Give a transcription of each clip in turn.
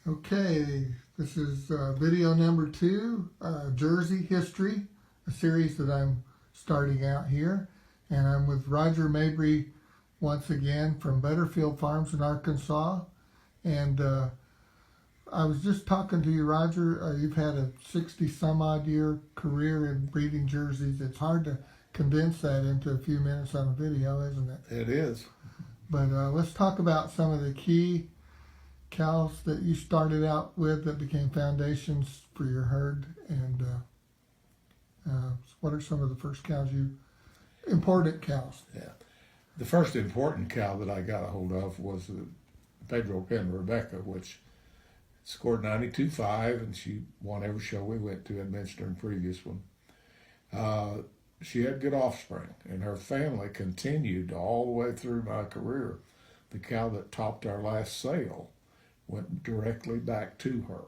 Okay, this is video number 2, Jersey History, a series that I'm starting out here. And I'm with Roger Mabry once again from Butterfield Farms in Arkansas. And I was just talking to you, Roger. You've had a 60-some-odd year career in breeding jerseys. It's hard to condense that into a few minutes on a video, isn't it? It is. But let's talk about some of the key cows that you started out with that became foundations for your herd, and what are some of the first important cows? Yeah. The first important cow that I got a hold of was the Pedro Pen Rebecca, which scored 92.5, and she won every show we went to. I mentioned her in the previous one. She had good offspring, and her family continued all the way through my career. The cow that topped our last sale went directly back to her.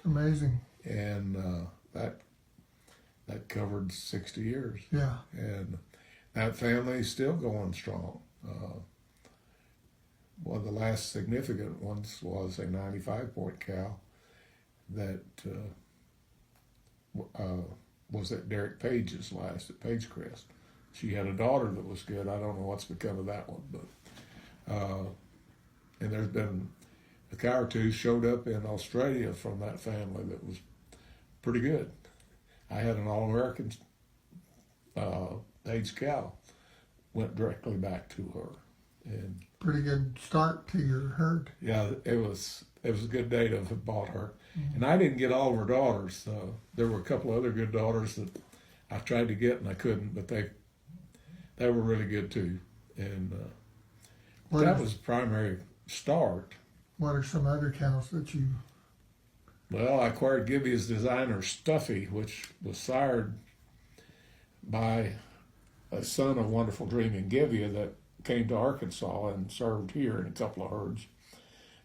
Amazing. And that covered 60 years. Yeah. And that family is still going strong. One of the last significant ones was a 95-point cow that was at Derek Page's last at Pagecrest. She had a daughter that was good. I don't know what's become of that one, but and there's been a cow or two showed up in Australia from that family that was pretty good. I had an All-American aged cow, went directly back to her. And pretty good start to your herd. Yeah, it was a good day to have bought her. Mm-hmm. And I didn't get all of her daughters. There were a couple other good daughters that I tried to get and I couldn't, but they were really good too. And that was the primary start. What are some other cows that you... Well, I acquired Gibby's designer Stuffy, which was sired by a son of Wonderful Dream in Gibeah that came to Arkansas and served here in a couple of herds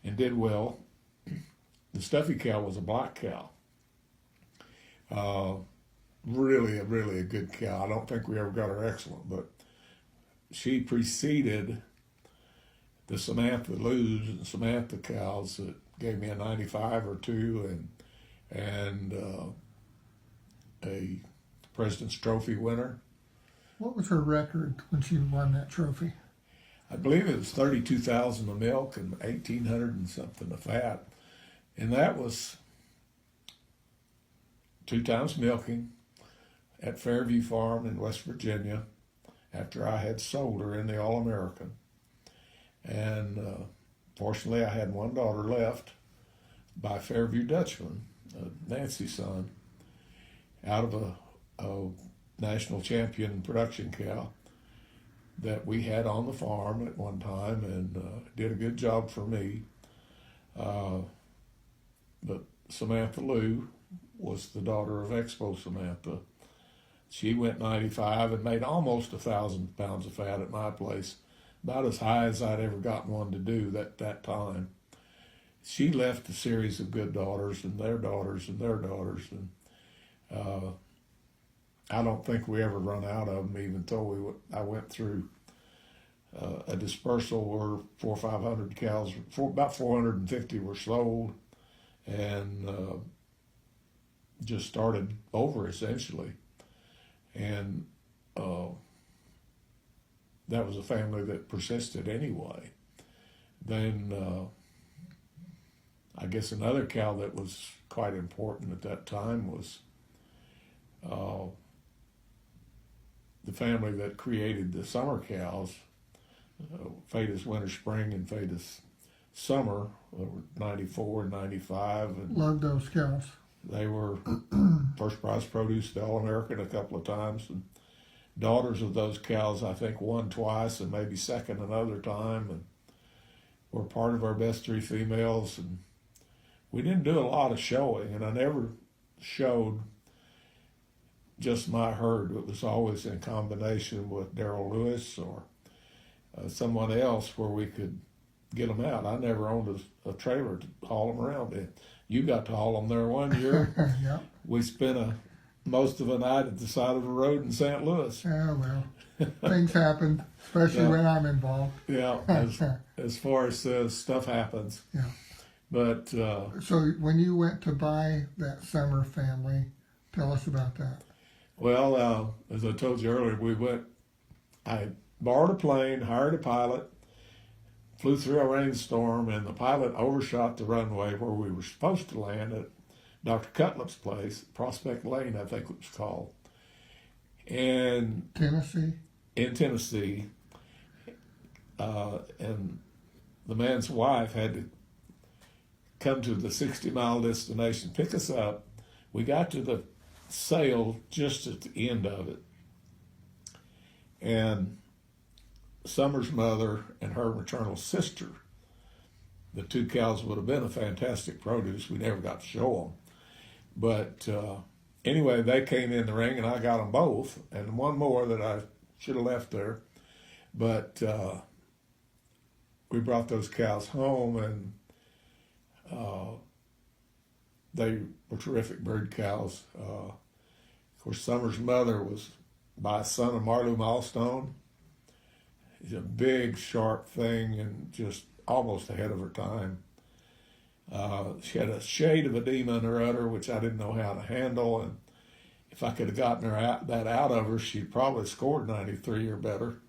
and did well. The Stuffy cow was a black cow. Really a good cow. I don't think we ever got her excellent, but she preceded the Samantha Lou's and Samantha cows that gave me a 95 or 2 and a President's Trophy winner. What was her record when she won that trophy? I believe it was 32,000 of milk and 1,800 and something of fat. And that was 2 times milking at Fairview Farm in West Virginia after I had sold her in the All-American. And fortunately, I had one daughter left by Fairview Dutchman, Nancy's son, out of a national champion production cow that we had on the farm at one time, and did a good job for me. But Samantha Lou was the daughter of Expo Samantha. She went 95 and made almost 1,000 pounds of fat at my place, about as high as I'd ever gotten one to do that time. She left a series of good daughters and their daughters and their daughters, and I don't think we ever run out of them, even though I went through a dispersal where 400 or 500 cows, about 450 were sold, and just started over essentially. And that was a family that persisted anyway. Then I guess another cow that was quite important at that time was the family that created the summer cows, Fetus Winter Spring and Fetus Summer, 94 and 95. And loved those cows. They were first prize produce, the All-American a couple of times, and daughters of those cows I think won twice and maybe second another time, and were part of our best 3 females. And we didn't do a lot of showing, and I never showed just my herd. It was always in combination with Darrell Lewis or someone else where we could get them out. I never owned a trailer to haul them around in. You got to haul them there one year. Yeah. We spent most of a night at the side of the road in St. Louis. Yeah, well, things happen, especially when I'm involved. Yeah, as far as stuff happens. Yeah. But So when you went to buy that summer family, tell us about that. well, as I told you earlier, I borrowed a plane, hired a pilot, flew through a rainstorm, and the pilot overshot the runway where we were supposed to land at Dr. Cutlip's place, Prospect Lane, I think it was called, and Tennessee? in Tennessee. And the man's wife had to come to the 60-mile destination, pick us up. We got to the sale just at the end of it. And Summer's mother and her maternal sister, the two cows would have been a fantastic produce. We never got to show them. But anyway, they came in the ring, and I got them both, and one more that I should have left there. But we brought those cows home, and they were terrific bird cows. Of course, Summer's mother was by a son of Marlou Milestone. He's a big, sharp thing and just almost ahead of her time. She had a shade of edema in her udder, which I didn't know how to handle, and if I could have gotten that out of her, she'd probably scored 93 or better.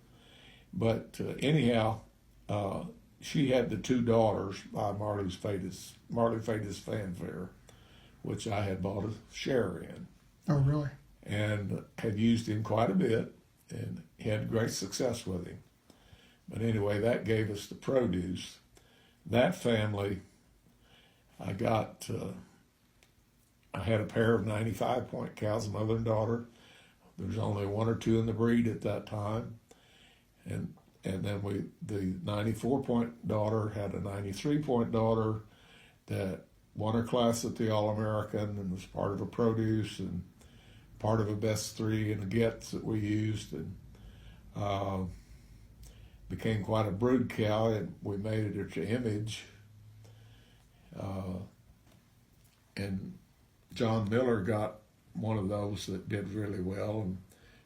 But anyhow, she had the two daughters by Marley Fadis Fanfare, which I had bought a share in. Oh, really? And had used him quite a bit, and had great success with him. But anyway, that gave us the produce. That family, I had a pair of 95-point cows, mother and daughter. There's only one or two in the breed at that time. And then the 94-point daughter had a 93-point daughter that won her class at the All-American and was part of a produce and part of a best three in the gets that we used, and became quite a brood cow, and we made it to image. And John Miller got one of those that did really well, and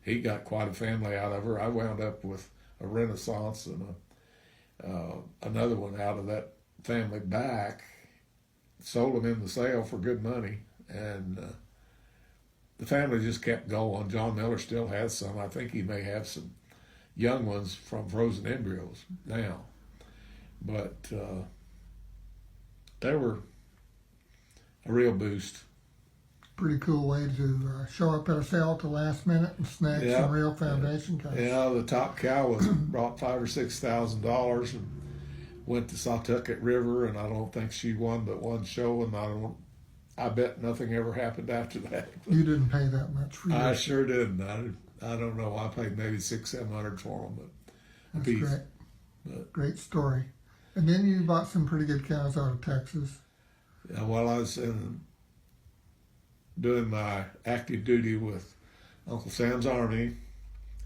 he got quite a family out of her. I wound up with a Renaissance and another one out of that family back, sold them in the sale for good money, and the family just kept going. John Miller still has some. I think he may have some young ones from frozen embryos now, but they were a real boost. Pretty cool way to show up at a sale at the last minute and snag some real foundation cows. Yeah, the top cow was brought $5,000 or $6,000 and went to Sawtucket River, and I don't think she won but one show, and I bet nothing ever happened after that. You didn't pay that much for yours. I sure didn't. I don't know. I paid maybe $600-700 for them, but that's piece. great. But, great story. And then you bought some pretty good cows out of Texas. Yeah, while I was doing my active duty with Uncle Sam's Army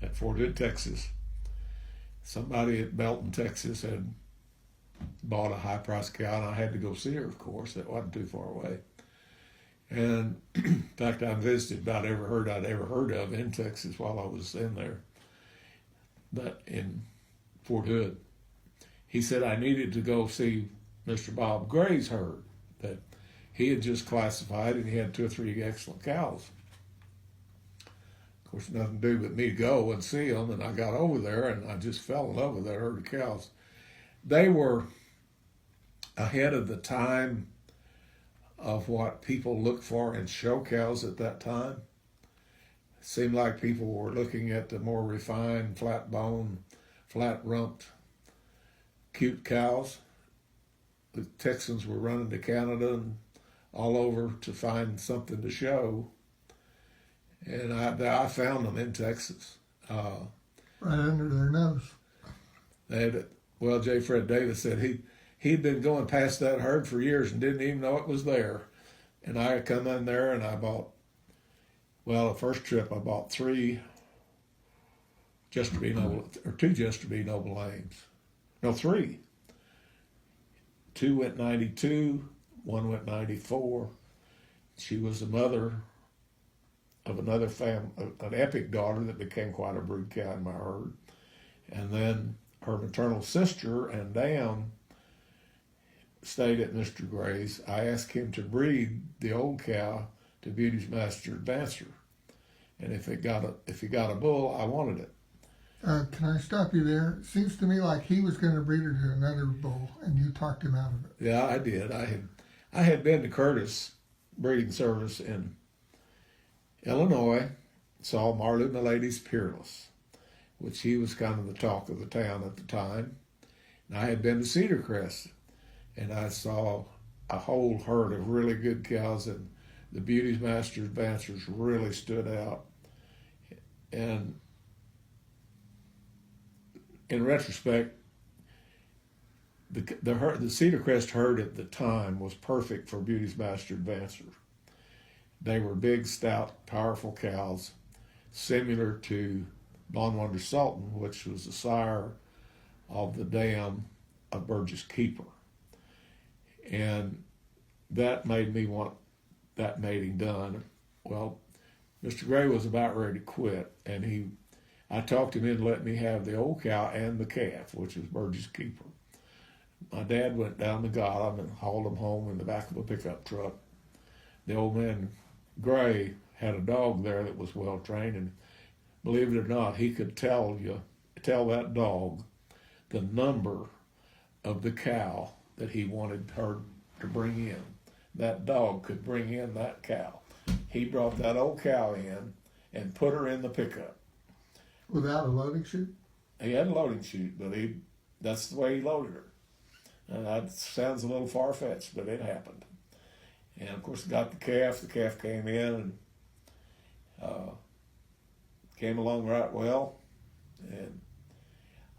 at Fort Hood, Texas, somebody at Belton, Texas had bought a high-priced cow, and I had to go see her, of course. It wasn't too far away. And in fact, I visited about every herd I'd ever heard of in Texas while I was in there, but in Fort Hood. He said I needed to go see Mr. Bob Gray's herd that he had just classified, and he had 2 or 3 excellent cows. Of course, nothing to do but me go and see them, and I got over there, and I just fell in love with that herd of cows. They were ahead of the time of what people look for in show cows at that time. It seemed like people were looking at the more refined, flat bone, flat rumped, cute cows. The Texans were running to Canada and all over to find something to show. And I found them in Texas. Right under their nose. J. Fred Davis said he'd been going past that herd for years and didn't even know it was there. And I come in there and I bought, the first trip I bought 3 Just to Be Noble, or 2 Just to Be Noble Lames. No, 3. 2 went 92, 1 went 94. She was the mother of another family, an epic daughter that became quite a brood cow in my herd. And then her maternal sister and dam stayed at Mr. Gray's, I asked him to breed the old cow to Beauty's Master Advancer, and if he got a bull, I wanted it. Can I stop you there? It seems to me like he was going to breed her to another bull, and you talked him out of it. Yeah, I did. I had been to Curtis Breeding Service in Illinois, saw Marlou Milady's Peerless, which he was kind of the talk of the town at the time. And I had been to Cedar Crest, and I saw a whole herd of really good cows, and the Beauty's Master Advancers really stood out. And in retrospect, the Cedar Crest herd at the time was perfect for Beauty's Master Advancer. They were big, stout, powerful cows, similar to Blonde Wonder Sultan, which was the sire of the dam of Burgess Keeper. And that made me want that mating done. Well, Mr. Gray was about ready to quit, and I talked him into letting me have the old cow and the calf, which was Burgess Keeper. My dad went down and got them and hauled them home in the back of a pickup truck. The old man, Gray, had a dog there that was well trained, and believe it or not, he could tell that dog the number of the cow that he wanted her to bring in. That dog could bring in that cow. He brought that old cow in and put her in the pickup. Without a loading chute? He had a loading chute, but that's the way he loaded her. And that sounds a little far-fetched, but it happened. And, of course, got the calf. The calf came in and came along right well. And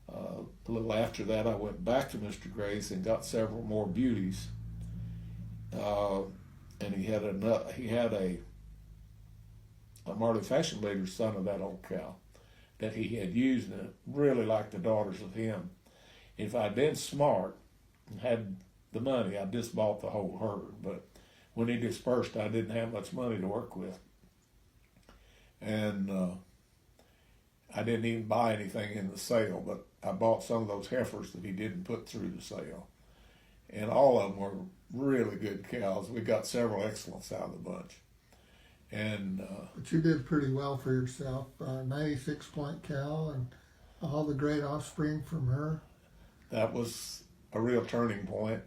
a little after that, I went back to Mr. Gray's and got several more beauties. And he had a Marley Fashion Leader's son of that old cow that he had used, and really liked the daughters of him. If I'd been smart and had the money, I just bought the whole herd. But when he dispersed, I didn't have much money to work with. And I didn't even buy anything in the sale, but I bought some of those heifers that he didn't put through the sale. And all of them were really good cows. We got several excellents out of the bunch. And but you did pretty well for yourself. 96-point cow and all the great offspring from her. That was a real turning point.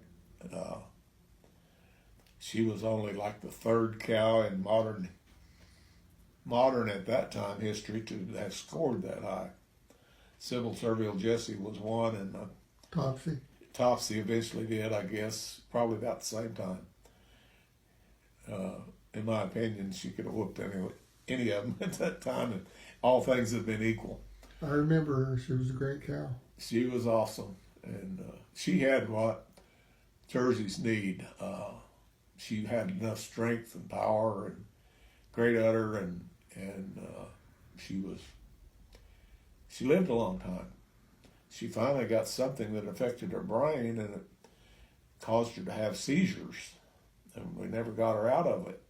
She was only like the third cow in modern at that time history to have scored that high. Sybil Servile Jesse was one, and Topsy eventually did, I guess, probably about the same time. In my opinion, she could have whooped any of them at that time, and all things had been equal. I remember her. She was a great cow. She was awesome, and she had what Jerseys need. She had enough strength and power and great udder, and she lived a long time. She finally got something that affected her brain, and it caused her to have seizures, and we never got her out of it.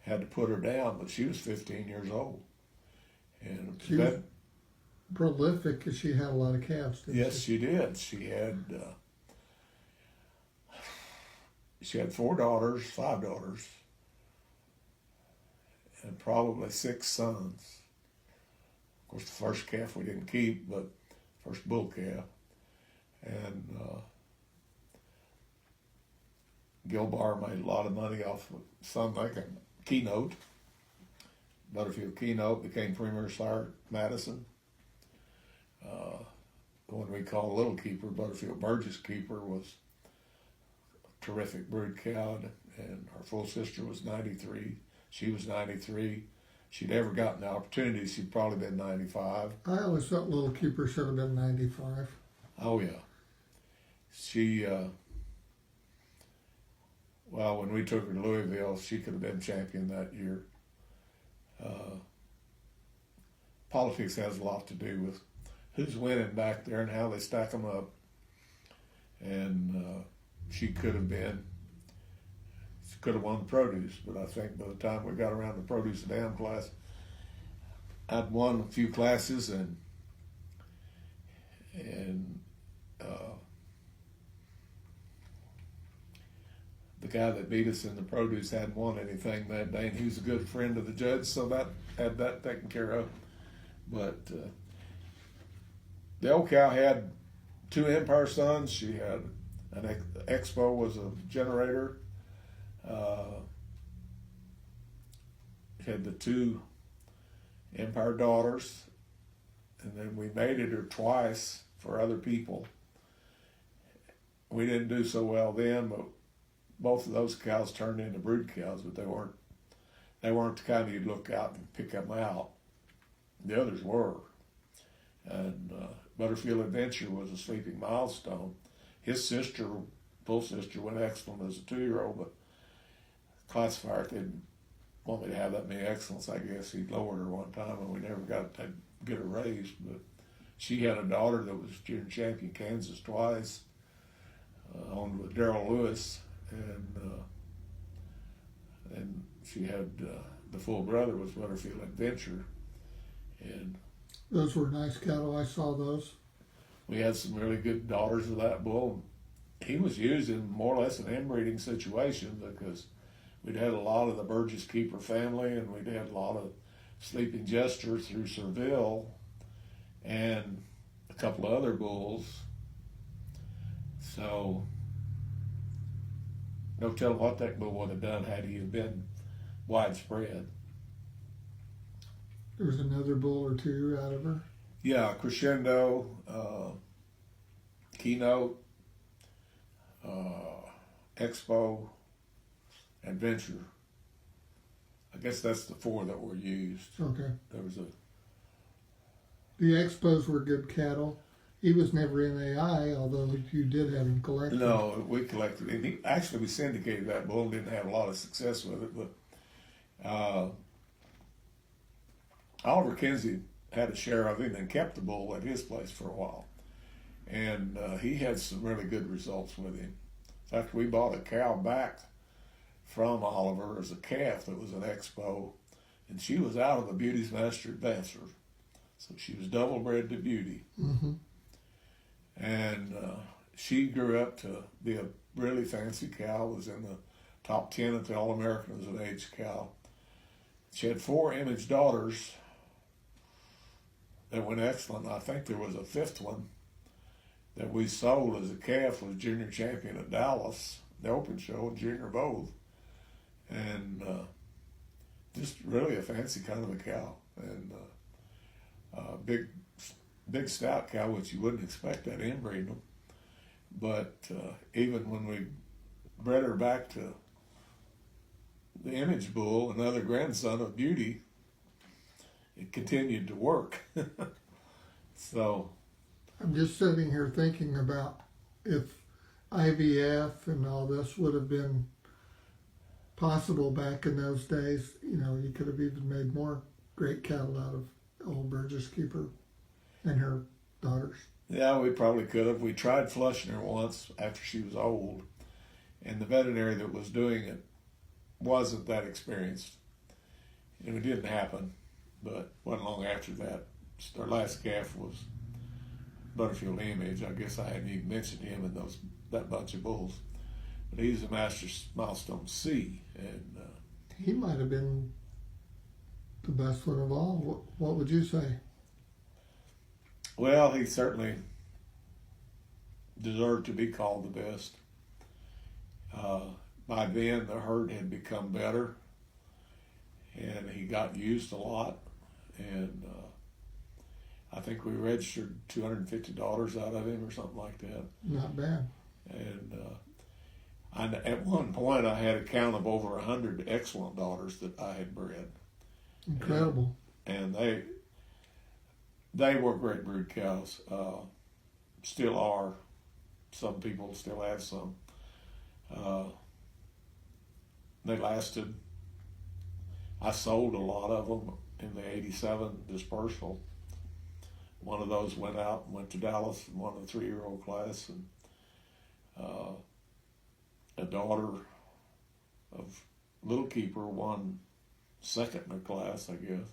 Had to put her down, but she was 15 years old. And she was prolific because she had a lot of calves. Yes, she did. She had 5 daughters, and probably 6 sons. Of course, the first calf we didn't keep, but first bull calf. And Gilbar made a lot of money off of something like a Keynote. Butterfield Keynote became Premier Sire Madison. The one we call Little Keeper, Butterfield Burgess Keeper, was a terrific brood cow, and her full sister was 93. She was 93. She'd ever gotten the opportunity, she'd probably been 95. I always thought Little Keeper should have been 95. Oh, yeah. She, well, when we took her to Louisville, she could have been champion that year. Politics has a lot to do with who's winning back there and how they stack them up. And she could have won the produce, but I think by the time we got around the produce and dam class, I'd won a few classes, and the guy that beat us in the produce hadn't won anything that day, and he was a good friend of the judge, so that had that taken care of. But the old cow had 2 Empire sons. She had an Expo was a generator. Had the 2 Empire daughters, and then we mated her twice for other people. We didn't do so well then, but both of those cows turned into brood cows, but they weren't the kind you'd look out and pick them out. The others were. And Butterfield Adventure was a sleeping milestone. His sister, full sister, went excellent as a 2-year-old, but classifier didn't want me to have that many excellence. I guess he lowered her one time, and we never got to get her raised. But she had a daughter that was junior champion Kansas twice, owned with Darrell Lewis, and she had the full brother was Butterfield Adventure, and Those were nice cattle. I saw those. we had some really good daughters of that bull. He was used in more or less an inbreeding situation because we'd had a lot of the Burgess Keeper family, and we'd had a lot of Sleeping Jester through Seville, and a couple of other bulls. So no telling what that bull would have done had he have been widespread. There was another bull or 2 out of her. Yeah, Crescendo, Keynote, Expo, Adventure. I guess that's the 4 that were used. Okay. There was The Expos were good cattle. He was never in AI, although you did have him collected. no, we collected him. Actually, we syndicated that bull and didn't have a lot of success with it, but Oliver Kinsey had a share of him and kept the bull at his place for a while. And he had some really good results with him. In fact, we bought a cow back from Oliver as a calf that was an Expo, and she was out of the Beauty's Master Advancer. So she was double bred to Beauty. Mm-hmm. And she grew up to be a really fancy cow, was in the top 10 at the All-American as an aged cow. She had 4 image daughters that went excellent. I think there was a 5th one that we sold as a calf, was junior champion at Dallas, the open show, and junior both. And just really a fancy kind of a cow. And big stout cow, which you wouldn't expect that inbreeding them. But even when we bred her back to the image bull, another grandson of Beauty, it continued to work. So I'm just sitting here thinking about if IVF and all this would have been possible back in those days. You know, you could have even made more great cattle out of old Burgess Keeper and her daughters. yeah, we probably could have. We tried flushing her once after she was old, and the veterinary that was doing it wasn't that experienced. And it didn't happen, but wasn't long after that. Our last calf was Butterfield Image. I guess I hadn't even mentioned him in that bunch of bulls. But he's a Master Milestone C, and He might have been the best one of all. What would you say? well, he certainly deserved to be called the best. By then, the herd had become better, and he got used a lot. And I think we registered $250 out of him or something like that. Not bad. And at one point, I had a count of over 100 excellent daughters that I had bred. Incredible. And they were great brood cows. Still are. Some people still have some. They lasted. I sold a lot of them in the 87 dispersal. One of those went out and went to Dallas and won the 3-year-old class. And a daughter of Little Keeper won second in the class, I guess.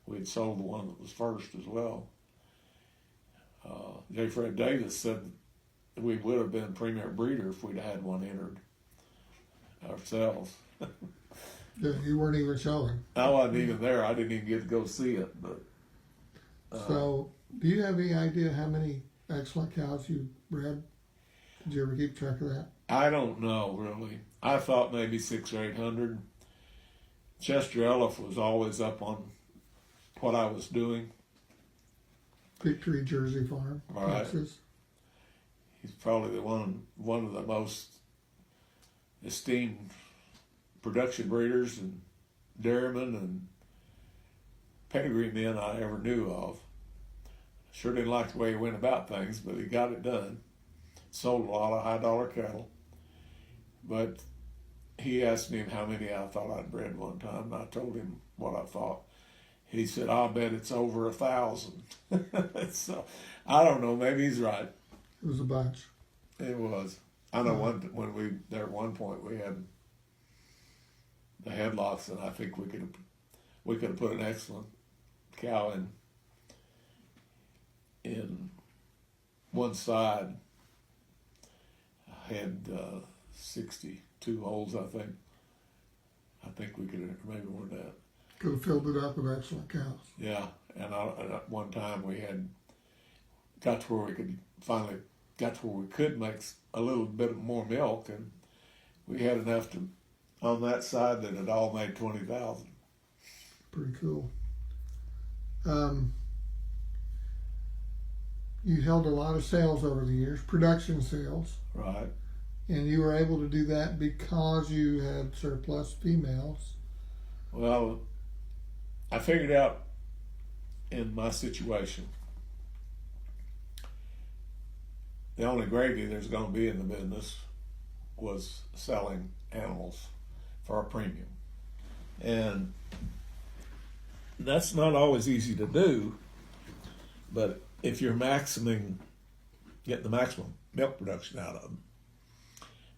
We had sold the one that was first as well. J. Fred Davis said we would have been premier breeder if we'd had one entered. ourselves. You weren't even showing. I wasn't even there. I didn't even get to go see it. But So, do you have any idea how many excellent cows you bred? Did you ever keep track of that? I don't know really. I thought maybe 600 or 800. Chester Elliff was always up on what I was doing. Victory Jersey Farm, Right. Texas. He's probably the one of the most esteemed production breeders and dairymen and pedigree men I ever knew of. Sure didn't like the way he went about things, but he got it done. Sold a lot of high dollar cattle. But he asked me how many I thought I'd bred one time, and I told him what I thought. He said, "I'll bet it's over 1,000." So I don't know. Maybe he's right. It was a bunch. It was. I know when we there at one point we had the headlocks, and I think we could have put an excellent cow in one side. Had 62 holes, I think. I think we could have maybe more than that. Could have filled it up with excellent cows. Yeah, and at one time we had got to where we could finally got to where we could make a little bit more milk, and we had enough to on that side that it all made 20,000. Pretty cool. You held a lot of sales over the years, production sales, Right. and you were able to do that because you had surplus females. Well, I figured out in my situation, the only gravy there's going to be in the business was selling animals for a premium. And that's not always easy to do, but if you're getting the maximum milk production out of them,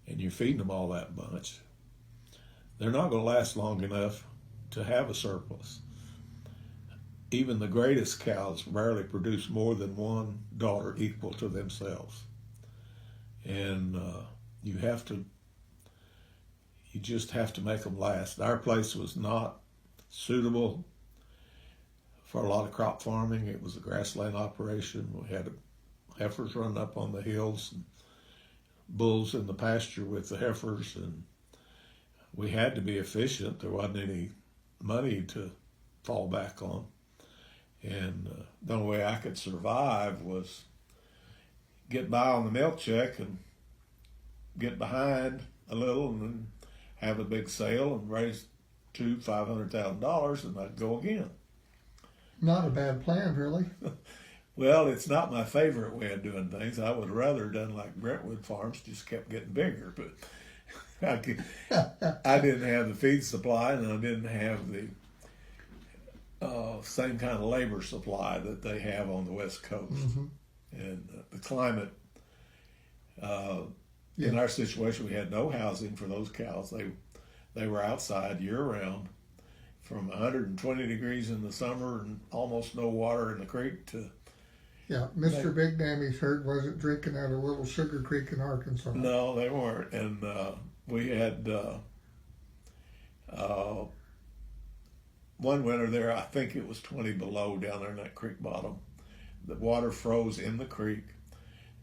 and you're feeding them all that much, they're not going to last long enough to have a surplus. Even the greatest cows rarely produce more than one daughter equal to themselves. And you just have to make them last. Our place was not suitable for a lot of crop farming. It was a grassland operation. We had heifers running up on the hills and bulls in the pasture with the heifers, and we had to be efficient. There wasn't any money to fall back on. And the only way I could survive was get by on the milk check and get behind a little and then have a big sale and raise $500,000 and I'd go again. Not a bad plan, really. Well, it's not my favorite way of doing things. I would rather done like Brentwood Farms, just kept getting bigger. But I didn't have the feed supply, and I didn't have the same kind of labor supply that they have on the West Coast. Mm-hmm. And the climate, in our situation, we had no housing for those cows. They were outside year-round, from 120 degrees in the summer and almost no water in the creek to... Yeah, Mr. Big Dammy's herd wasn't drinking out of Little Sugar Creek in Arkansas. No, they weren't. And we had one winter there, I think it was 20 below down there in that creek bottom. The water froze in the creek.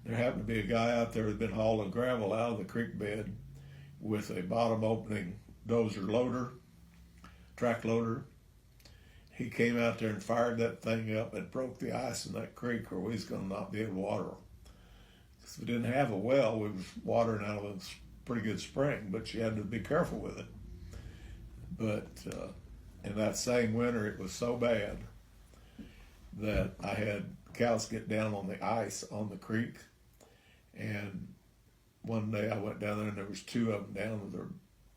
There happened to be a guy out there who had been hauling gravel out of the creek bed with a bottom opening dozer loader, track loader. He came out there and fired that thing up and broke the ice in that creek, or we was going to not be able to water them. Because we didn't have a well, we was watering out of a pretty good spring, but you had to be careful with it. But in that same winter, it was so bad that I had cows get down on the ice on the creek. And one day I went down there and there was two of them down with their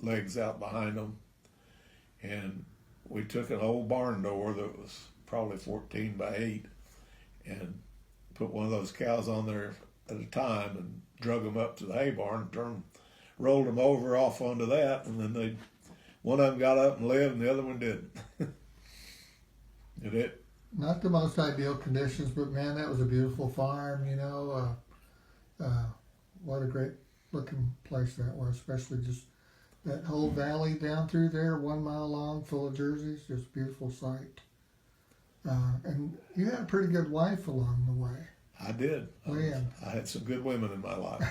legs out behind them. And we took an old barn door that was probably 14 by 8 and put one of those cows on there at a time and drug them up to the hay barn, rolled them over off onto that, and then one of them got up and lived and the other one didn't. Did it? Not the most ideal conditions, but man, that was a beautiful farm, you know. What a great looking place that was, especially just that whole valley down through there, 1 mile long, full of jerseys, just a beautiful sight. And you had a pretty good wife along the way. I did. Lynn. I had some good women in my life.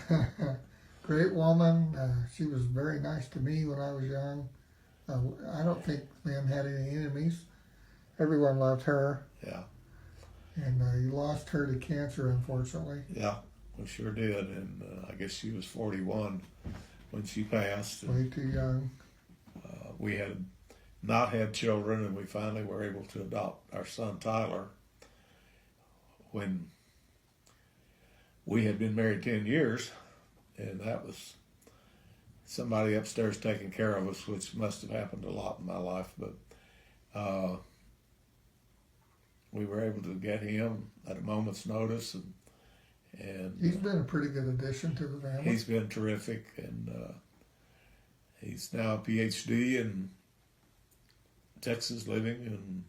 Great woman. She was very nice to me when I was young. I don't think Lynn had any enemies. Everyone loved her. Yeah. And you lost her to cancer, unfortunately. Yeah, we sure did. And I guess she was 41 when she passed. Way too young. We had not had children, and we finally were able to adopt our son Tyler when we had been married 10 years, and that was somebody upstairs taking care of us, which must have happened a lot in my life. But we were able to get him at a moment's notice, and He's been a pretty good addition to the family. he's been terrific, and he's now a PhD in Texas, living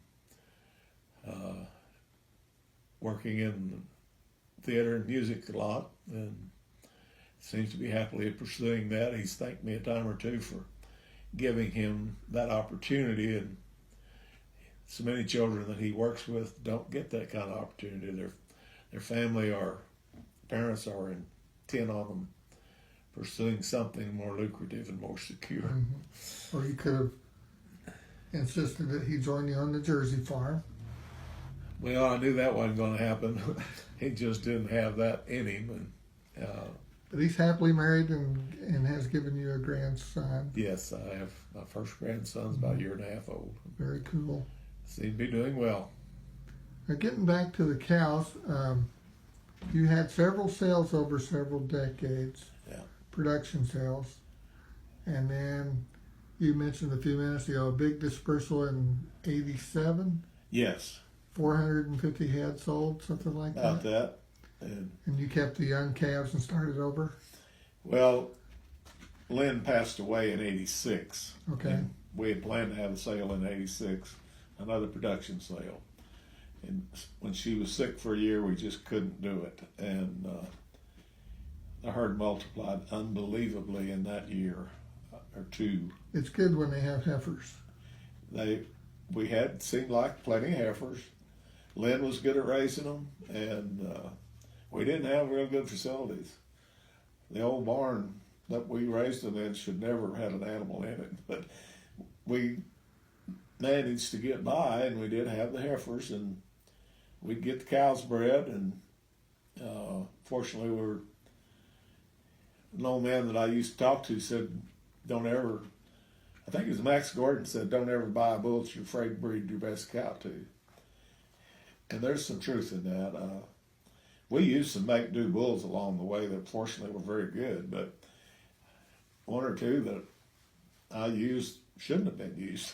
and working in theater and music a lot, and seems to be happily pursuing that. He's thanked me a time or two for giving him that opportunity, and so many children that he works with don't get that kind of opportunity. Their family or parents are intent on them pursuing something more lucrative and more secure. Mm-hmm. Or you could have insisted that he join you on the Jersey farm. Well, I knew that wasn't going to happen. He just didn't have that in him. And But he's happily married and has given you a grandson. yes, I have my first grandson's about a year and a half old. Very cool. Seems to be doing well. Now, getting back to the cows, you had several sales over several decades. Yeah. Production sales. And then you mentioned a few minutes ago a big dispersal in 87. Yes, 450 head sold, something like about that. that. And And you kept the young calves and started over? well, Lynn passed away in 86. Okay. And we had planned to have a sale in 86, another production sale. And when she was sick for a year, we just couldn't do it. And the herd multiplied unbelievably in that year or two. It's good when they have heifers. We had seemed like plenty of heifers. Lynn was good at raising them, and we didn't have real good facilities. The old barn that we raised them in should never have had an animal in it, but we managed to get by, and we did have the heifers, and we'd get the cows bred, and fortunately an old man that I used to talk to said, don't ever, I think it was Max Gordon said, don't ever buy a bull that you're afraid to breed your best cow to. And there's some truth in that. We used some make-do bulls along the way that fortunately were very good, but one or two that I used shouldn't have been used.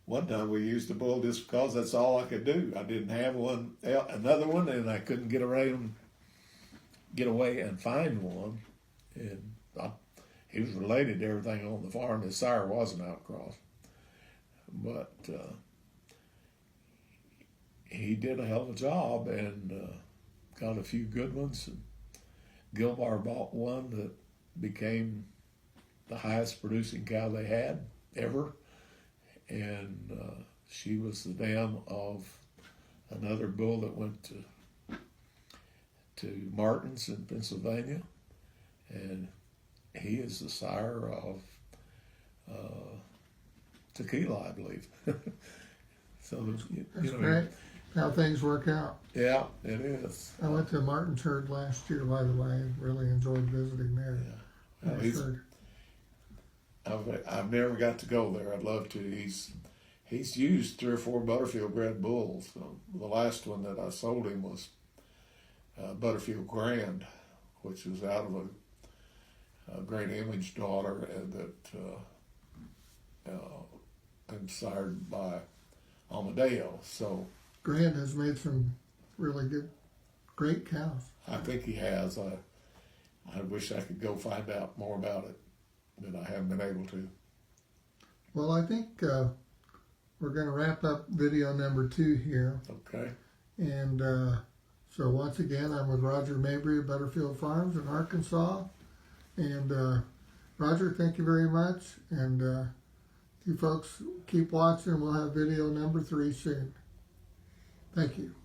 One time we used a bull just because that's all I could do. I didn't have another one, and I couldn't get away and find one. And he was related to everything on the farm. His sire was an outcross, but he did a hell of a job and got a few good ones. And Gilbar bought one that became the highest producing cow they had ever, and she was the dam of another bull that went to Martin's in Pennsylvania, and he is the sire of Tequila, I believe. So That's great. How things work out. Yeah, it is. I went to Martin's herd last year, by the way. Really enjoyed visiting there. Yeah. Nice herd. I've never got to go there. I'd love to. He's used 3 or 4 Butterfield bred bulls. The last one that I sold him was Butterfield Grand, which was out of a great image daughter and sired by Amadeo. So Grant has made some really great cows. I think he has. I wish I could go find out more about it, but I haven't been able to. Well, I think we're going to wrap up video number 2 here. Okay. And so once again, I'm with Roger Mabry of Butterfield Farms in Arkansas. And Roger, thank you very much. And you folks keep watching. We'll have video number 3 soon. Thank you.